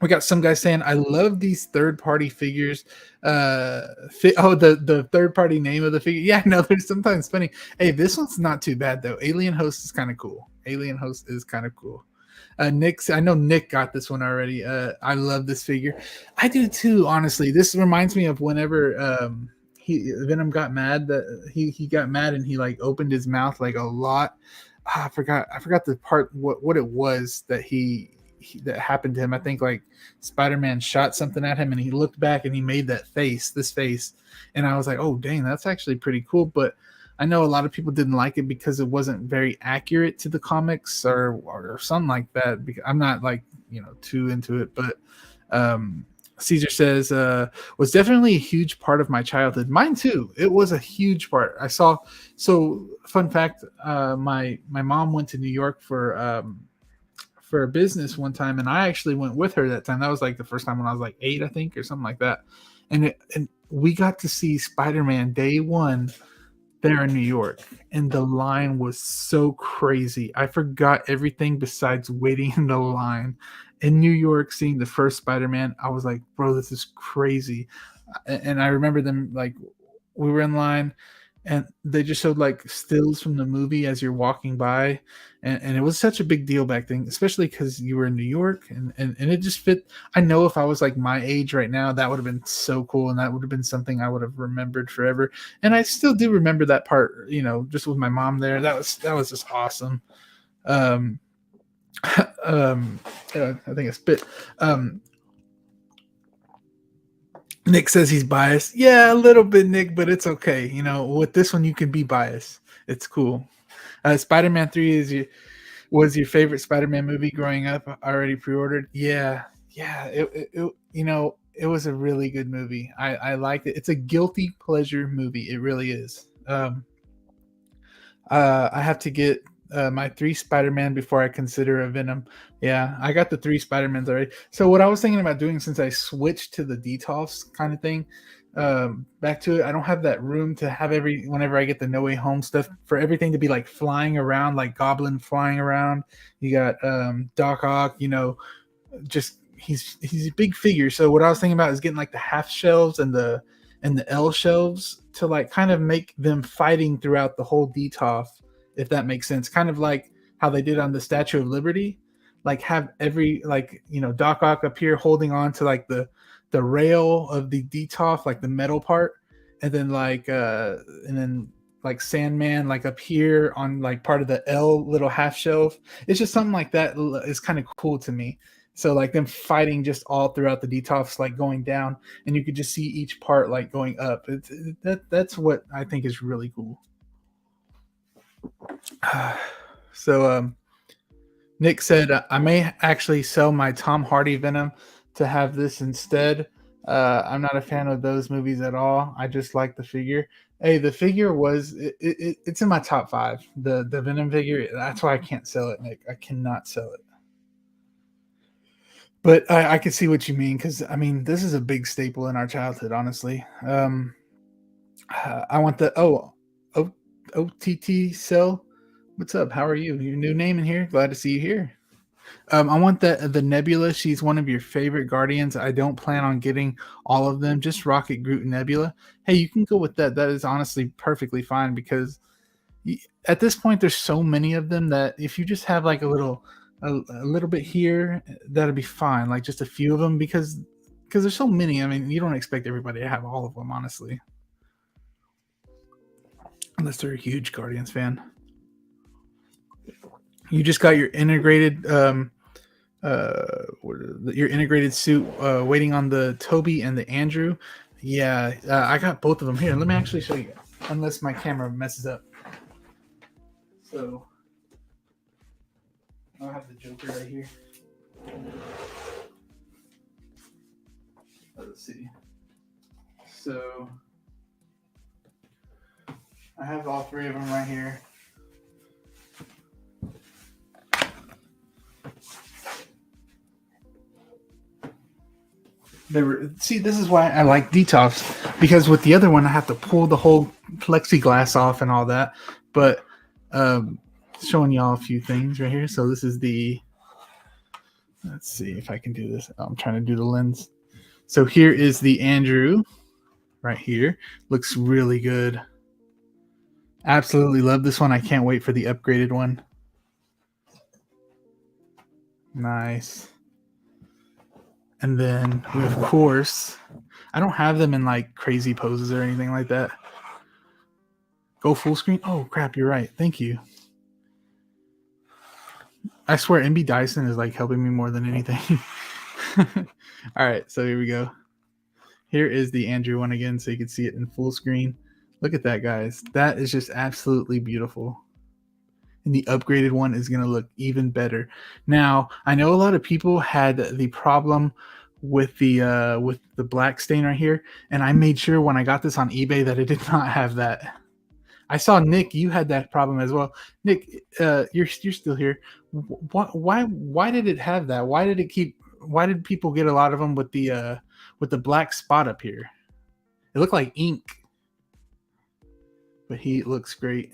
we got some guys saying, "I love these third-party figures." The third-party name of the figure. Yeah, no, there's sometimes funny. Hey, this one's not too bad though. Alien Host is kind of cool. Alien Host is kind of cool. I know Nick got this one already. I love this figure. I do too, honestly. This reminds me of whenever Venom got mad that he got mad and he like opened his mouth like a lot. I forgot the part what it was that that happened to him. I think like Spider-Man shot something at him and he looked back and he made this face, and I was like, oh dang, that's actually pretty cool. But I know a lot of people didn't like it because it wasn't very accurate to the comics or something like that. Because I'm not like too into it, but Caesar says, was definitely a huge part of my childhood. Mine too. It was a huge part. So fun fact, my mom went to New York for a business one time, and I actually went with her that time. That was like the first time when I was like 8, I think, or something like that. And we got to see Spider-Man day one there in New York, and the line was so crazy. I forgot everything besides waiting in the line in New York, seeing the first Spider-Man. I was like, bro, this is crazy. And I remember them, like, we were in line and they just showed like stills from the movie as you're walking by, and it was such a big deal back then, especially because you were in New York, and it just fit. I know if I was like my age right now, that would have been so cool, and that would have been something I would have remembered forever. And I still do remember that part, just with my mom there. That was just awesome. I think I spit. Nick says he's biased. Yeah, a little bit, Nick, but it's okay. With this one, you can be biased. It's cool. Spider-Man 3 was your favorite Spider-Man movie growing up? I already pre-ordered. Yeah. It was a really good movie. I liked it. It's a guilty pleasure movie. It really is. I have to get my 3 Spider-Man before I consider a Venom. Yeah, I got the 3 Spider-Mans already. So what I was thinking about doing, since I switched to the DTOFs kind of thing, back to it. I don't have that room to have whenever I get the No Way Home stuff for everything to be like flying around, like Goblin flying around. You got Doc Ock, just he's a big figure. So what I was thinking about is getting like the half shelves and the L shelves to like kind of make them fighting throughout the whole DTOF, if that makes sense. Kind of like how they did on the Statue of Liberty, like have every like Doc Ock up here holding on to like the rail of the DTOF, like the metal part, and then like Sandman like up here on like part of the L little half shelf. It's just something like that is kind of cool to me. So like them fighting just all throughout the DTOFs, like going down, and you could just see each part like going up. That's what I think is really cool. So Nick said I may actually sell my Tom Hardy Venom to have this instead. I'm not a fan of those movies at all. I just like the figure. Hey, the figure it's in my top 5. The Venom figure. That's why I can't sell it, Nick. I cannot sell it. But I can see what you mean, because I mean this is a big staple in our childhood. Honestly, I want the OTT cell. What's up? How are you? Your new name in here. Glad to see you here. I want the Nebula. She's one of your favorite Guardians. I don't plan on getting all of them. Just Rocket, Groot, and Nebula. Hey, you can go with that. That is honestly perfectly fine, because at this point there's so many of them that if you just have like a little bit here, that'll be fine. Like just a few of them, because there's so many. I mean, you don't expect everybody to have all of them, honestly, unless they're a huge Guardians fan. You just got your integrated your integrated suit waiting on the Toby and the Andrew. Yeah, I got both of them here. Let me actually show you, unless my camera messes up. So I'll have the Joker right here. Let's see. So I have all 3 of them right here. See, this is why I like DTOFs, because with the other one I have to pull the whole plexiglass off and all that. But showing y'all a few things right here. So this is let's see if I can do this. I'm trying to do the lens. So here is the Andrew right here. Looks really good. Absolutely love this one. I can't wait for the upgraded one. Nice. And then we, of course, I don't have them in like crazy poses or anything like that. Go full screen? Oh, crap. You're right. Thank you. I swear MB Dyson is like helping me more than anything. All right. So here we go. Here is the Andrew one again, so you can see it in full screen. Look at that, guys. That is just absolutely beautiful. And the upgraded one is going to look even better. Now, I know a lot of people had the problem with the black stain right here, and I made sure when I got this on eBay that it did not have that. I saw Nick, you had that problem as well. Nick, you're still here. Why did it have that? Why did people get a lot of them with the black spot up here? It looked like ink, but he looks great.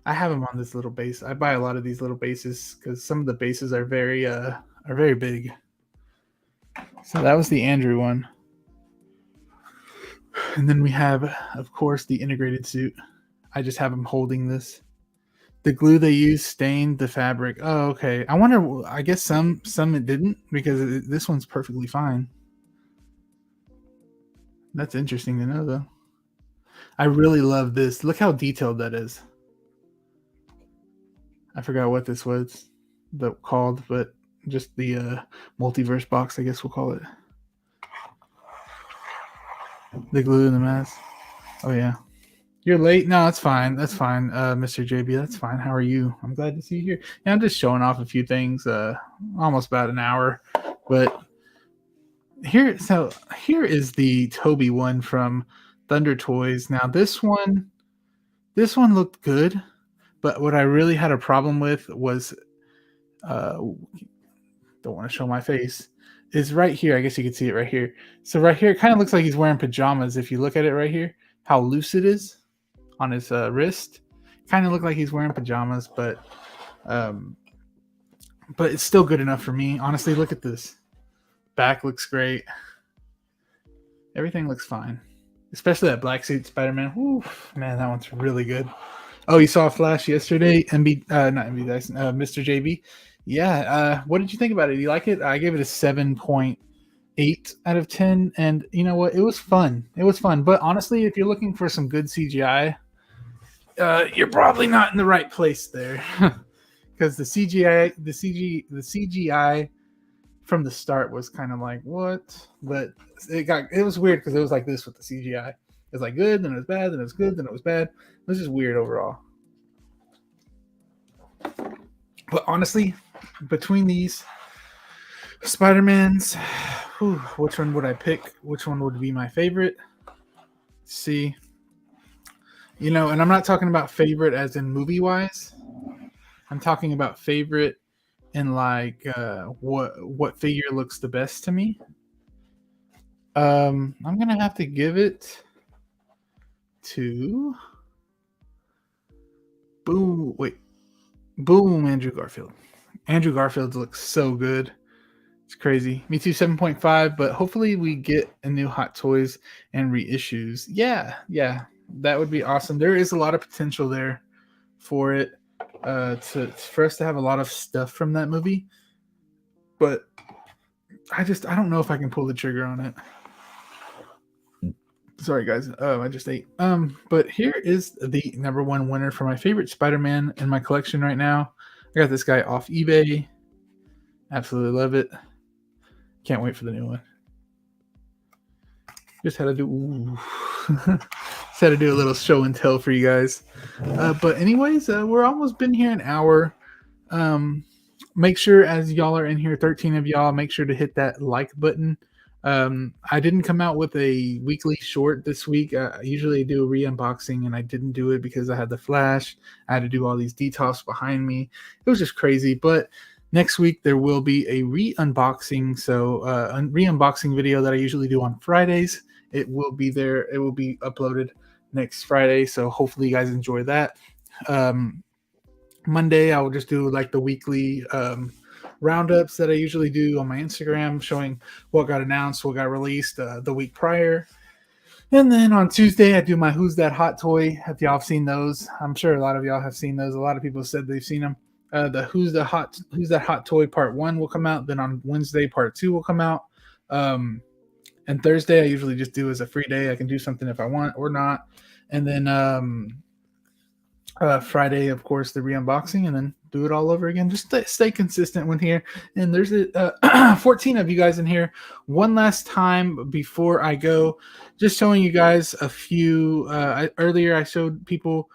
I have him on this little base. I buy a lot of these little bases because some of the bases are very big. So that was the Andrew one. And then we have, of course, the integrated suit. I just have him holding this. The glue they used stained the fabric. Oh, okay. I wonder. I guess some it didn't, because this one's perfectly fine. That's interesting to know, though. I really love this. Look how detailed that is. I forgot what this was called, but just the multiverse box, I guess we'll call it. The glue in the mask. Oh yeah. You're late? No, that's fine. That's fine, Mr. JB. That's fine. How are you? I'm glad to see you here. Yeah, I'm just showing off a few things. Almost about an hour, but here is the Toby one from Thunder Toys. Now this one looked good, but what I really had a problem with was, don't want to show my face, is right here. I guess you can see it right here. So right here, it kind of looks like he's wearing pajamas. If you look at it right here, how loose it is on his wrist, kind of look like he's wearing pajamas, um, but it's still good enough for me. Honestly, look at this. Back looks great. Everything looks fine, especially that black suit Spider-Man. Woo, man, that one's really good. Oh, you saw Flash yesterday? Not MB Dyson, Mr. JB. Yeah. What did you think about it? Do you like it? I gave it a 7.8 out of 10, and you know what? It was fun. It was fun. But honestly, if you're looking for some good CGI, you're probably not in the right place there, because the CGI from the start was kind of like what, but it was weird because it was like this with the CGI. It was like good, then it was bad, then it was good, then it was bad. It was just weird overall. But honestly, between these Spider-Mans, which one would I pick? Which one would be my favorite? Let's see, and I'm not talking about favorite as in movie wise. I'm talking about favorite in like what figure looks the best to me. I'm gonna have to give it to Boom, Andrew Garfield. Andrew Garfield looks so good. It's crazy. Me too, 7.5, but hopefully we get a new Hot Toys and reissues. Yeah, that would be awesome. There is a lot of potential there for it, for us to have a lot of stuff from that movie. But I don't know if I can pull the trigger on it. Sorry, guys. I just ate. But here is the number one winner for my favorite Spider-Man in my collection right now. I got this guy off eBay. Absolutely love it. Can't wait for the new one. Just had to do just had to do a little show and tell for you guys. But anyways, we're almost been here an hour. Make sure as y'all are in here, 13 of y'all, make sure to hit that like button. I didn't come out with a weekly short this week. I usually do a re-unboxing, and I didn't do it because I had the Flash. I had to do all these details behind me. It was just crazy. But next week there will be a re-unboxing. So a re-unboxing video that I usually do on Fridays. It will be there. It will be uploaded next Friday. So hopefully you guys enjoy that. Monday I will just do like the weekly roundups that I usually do on my Instagram, showing what got announced, what got released the week prior. And then on Tuesday, I do my Who's That Hot Toy. If y'all have seen those, I'm sure a lot of y'all have seen those. A lot of people said they've seen them. The Who's That Hot Toy Part 1 will come out. Then on Wednesday, Part 2 will come out. And Thursday, I usually just do as a free day. I can do something if I want or not. And then Friday, of course, the re-unboxing, and then do it all over again. Just stay consistent with here. And there's 14 of you guys in here. One last time before I go, just showing you guys a few. Earlier, I showed people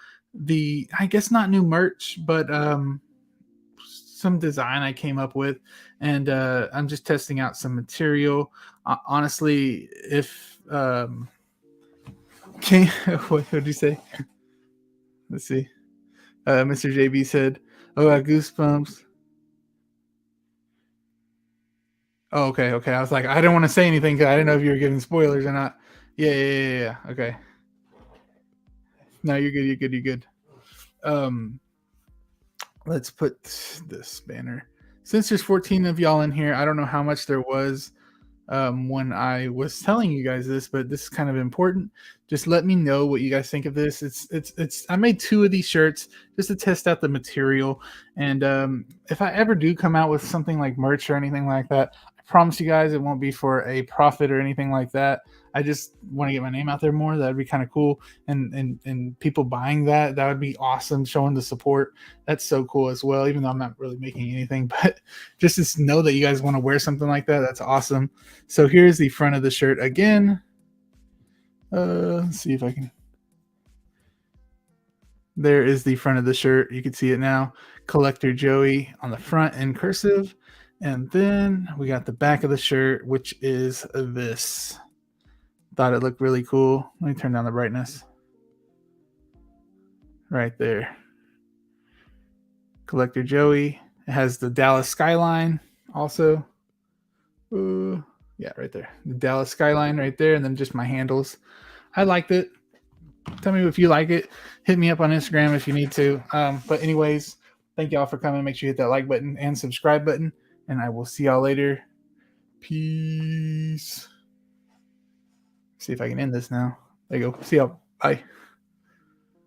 I guess not new merch, but some design I came up with, and I'm just testing out some material. Honestly, if what did you say? Let's see. Mr. JB said, "Oh, I got goosebumps." Oh, okay. I was like, I didn't want to say anything because I didn't know if you were giving spoilers or not. Yeah. Okay. No, you're good. You're good. Let's put this banner. Since there's 14 of y'all in here, I don't know how much there was when I was telling you guys this, but this is kind of important. Just let me know what you guys think of this. It's I made 2 of these shirts just to test out the material, and if I ever do come out with something like merch or anything like that, I promise you guys it won't be for a profit or anything like that. I just want to get my name out there more. That'd be kind of cool, and people buying that would be awesome. Showing the support, that's so cool as well. Even though I'm not really making anything, but just to know that you guys want to wear something like that, that's awesome. So here's the front of the shirt again. Let's see if I can. There is the front of the shirt. You can see it now. Collector Joey on the front in cursive. And then we got the back of the shirt, which is this. Thought it looked really cool. Let me turn down the brightness. Right there. Collector Joey. It has the Dallas skyline also. Yeah, right there. The Dallas skyline right there, and then just my handles. I liked it. Tell me if you like it. Hit me up on Instagram if you need to. But anyways, thank y'all for coming. Make sure you hit that like button and subscribe button, and I will see y'all later. Peace. See if I can end this now. There you go. See y'all. Bye.